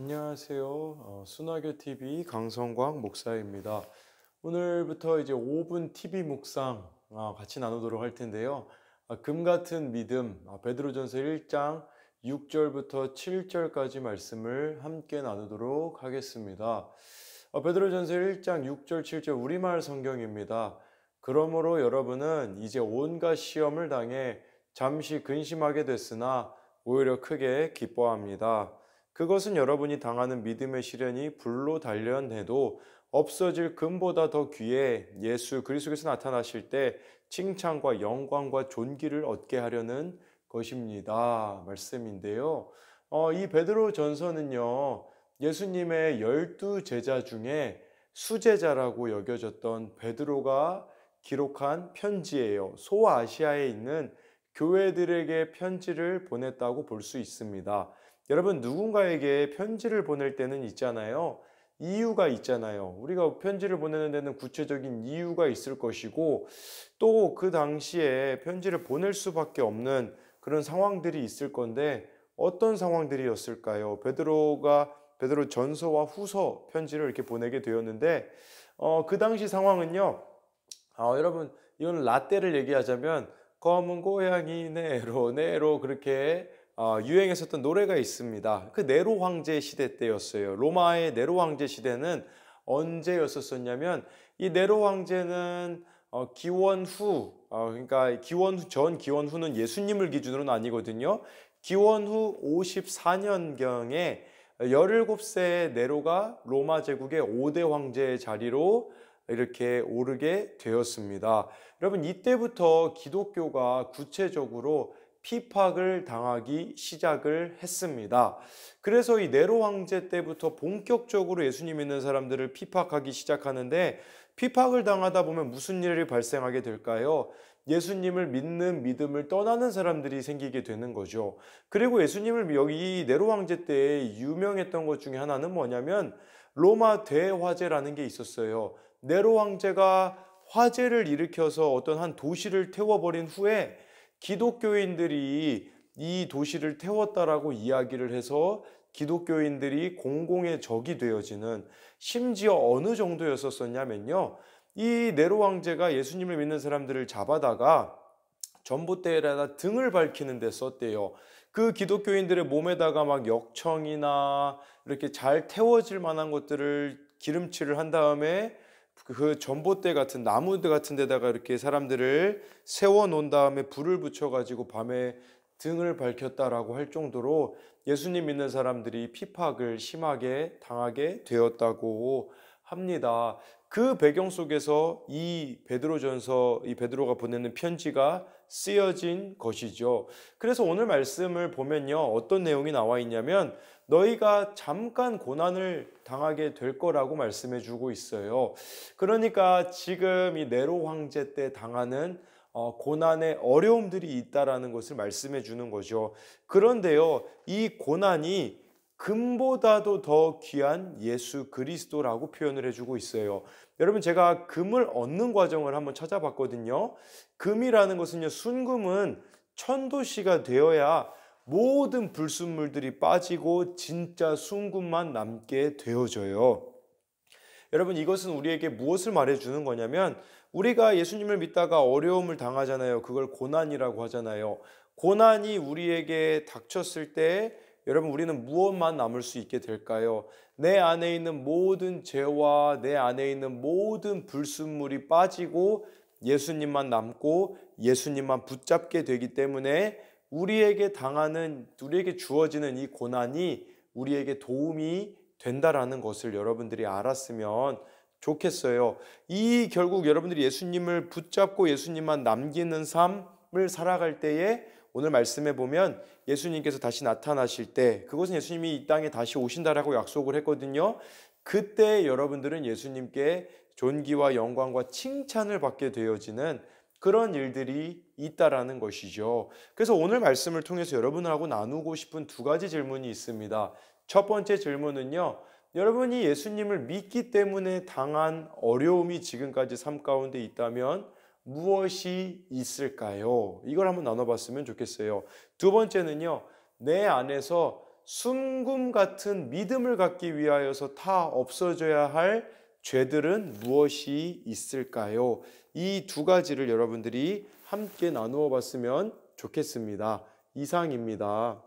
안녕하세요. 순화교 TV 강성광 목사입니다. 오늘부터 이제 5분 TV 묵상 같이 나누도록 할 텐데요. 금 같은 믿음, 베드로전서 1장 6절부터 7절까지 말씀을 함께 나누도록 하겠습니다. 베드로전서 1장 6절 7절 우리말 성경입니다. 그러므로 여러분은 이제 온갖 시험을 당해 잠시 근심하게 됐으나 오히려 크게 기뻐합니다. 그것은 여러분이 당하는 믿음의 시련이 불로 단련해도 없어질 금보다 더 귀해 예수 그리스도께서 나타나실 때 칭찬과 영광과 존귀를 얻게 하려는 것입니다. 말씀인데요. 이 베드로 전서는요, 예수님의 12제자 중에 수제자라고 여겨졌던 베드로가 기록한 편지예요. 소아시아에 있는 교회들에게 편지를 보냈다고 볼 수 있습니다. 여러분, 누군가에게 편지를 보낼 때는 있잖아요. 이유가 있잖아요. 우리가 편지를 보내는 데는 구체적인 이유가 있을 것이고, 또 그 당시에 편지를 보낼 수밖에 없는 그런 상황들이 있을 건데, 어떤 상황들이었을까요? 베드로 전서와 후서 편지를 이렇게 보내게 되었는데, 그 당시 상황은요, 여러분, 이건 라떼를 얘기하자면, 검은 고양이 네로 네로 그렇게 유행했었던 노래가 있습니다. 그 네로 황제 시대 때였어요. 로마의 네로 황제 시대는 언제였었냐면 이 네로 황제는 기원 후, 그러니까 기원 후 전, 기원 후는 예수님을 기준으로는 아니거든요. 기원 후 54년경에 17세의 네로가 로마 제국의 5대 황제의 자리로 이렇게 오르게 되었습니다. 여러분, 이때부터 기독교가 구체적으로 피팍을 당하기 시작을 했습니다. 그래서 이 네로 황제 때부터 본격적으로 예수님 믿는 사람들을 피팍하기 시작하는데, 피팍을 당하다 보면 무슨 일이 발생하게 될까요? 예수님을 믿는 믿음을 떠나는 사람들이 생기게 되는 거죠. 그리고 예수님을 여기 네로 황제 때 유명했던 것 중에 하나는 뭐냐면 로마 대화재라는 게 있었어요. 네로 황제가 화재를 일으켜서 어떤 한 도시를 태워버린 후에 기독교인들이 이 도시를 태웠다라고 이야기를 해서 기독교인들이 공공의 적이 되어지는, 심지어 어느 정도였었냐면요. 이 네로 황제가 예수님을 믿는 사람들을 잡아다가 전봇대에다가 등을 밝히는 데 썼대요. 그 기독교인들의 몸에다가 막 역청이나 이렇게 잘 태워질 만한 것들을 기름칠을 한 다음에 그 전봇대 같은 나무 같은 데다가 이렇게 사람들을 세워 놓은 다음에 불을 붙여 가지고 밤에 등을 밝혔다라고 할 정도로 예수님 믿는 사람들이 피팍을 심하게 당하게 되었다고 합니다. 그 배경 속에서 이 베드로전서, 이 베드로가 보내는 편지가 쓰여진 것이죠. 그래서 오늘 말씀을 보면요, 어떤 내용이 나와 있냐면 너희가 잠깐 고난을 당하게 될 거라고 말씀해 주고 있어요. 그러니까 지금 이 네로 황제 때 당하는 고난의 어려움들이 있다라는 것을 말씀해 주는 거죠. 그런데요, 이 고난이 금보다도 더 귀한 예수 그리스도라고 표현을 해주고 있어요. 여러분, 제가 금을 얻는 과정을 한번 찾아봤거든요. 금이라는 것은요, 순금은 천도씨가 되어야 모든 불순물들이 빠지고 진짜 순금만 남게 되어져요. 여러분, 이것은 우리에게 무엇을 말해주는 거냐면, 우리가 예수님을 믿다가 어려움을 당하잖아요. 그걸 고난이라고 하잖아요. 고난이 우리에게 닥쳤을 때 여러분, 우리는 무엇만 남을 수 있게 될까요? 내 안에 있는 모든 죄와 내 안에 있는 모든 불순물이 빠지고 예수님만 남고 예수님만 붙잡게 되기 때문에 우리에게 주어지는 이 고난이 우리에게 도움이 된다라는 것을 여러분들이 알았으면 좋겠어요. 결국 여러분들이 예수님을 붙잡고 예수님만 남기는 삶을 살아갈 때에 오늘 말씀해 보면 예수님께서 다시 나타나실 때, 그것은 예수님이 이 땅에 다시 오신다라고 약속을 했거든요. 그때 여러분들은 예수님께 존귀와 영광과 칭찬을 받게 되어지는 그런 일들이 있다라는 것이죠. 그래서 오늘 말씀을 통해서 여러분하고 나누고 싶은 두 가지 질문이 있습니다. 첫 번째 질문은요, 여러분이 예수님을 믿기 때문에 당한 어려움이 지금까지 삶 가운데 있다면 무엇이 있을까요? 이걸 한번 나눠봤으면 좋겠어요. 두 번째는요, 내 안에서 순금 같은 믿음을 갖기 위하여서 다 없어져야 할 죄들은 무엇이 있을까요? 이 두 가지를 여러분들이 함께 나누어 봤으면 좋겠습니다. 이상입니다.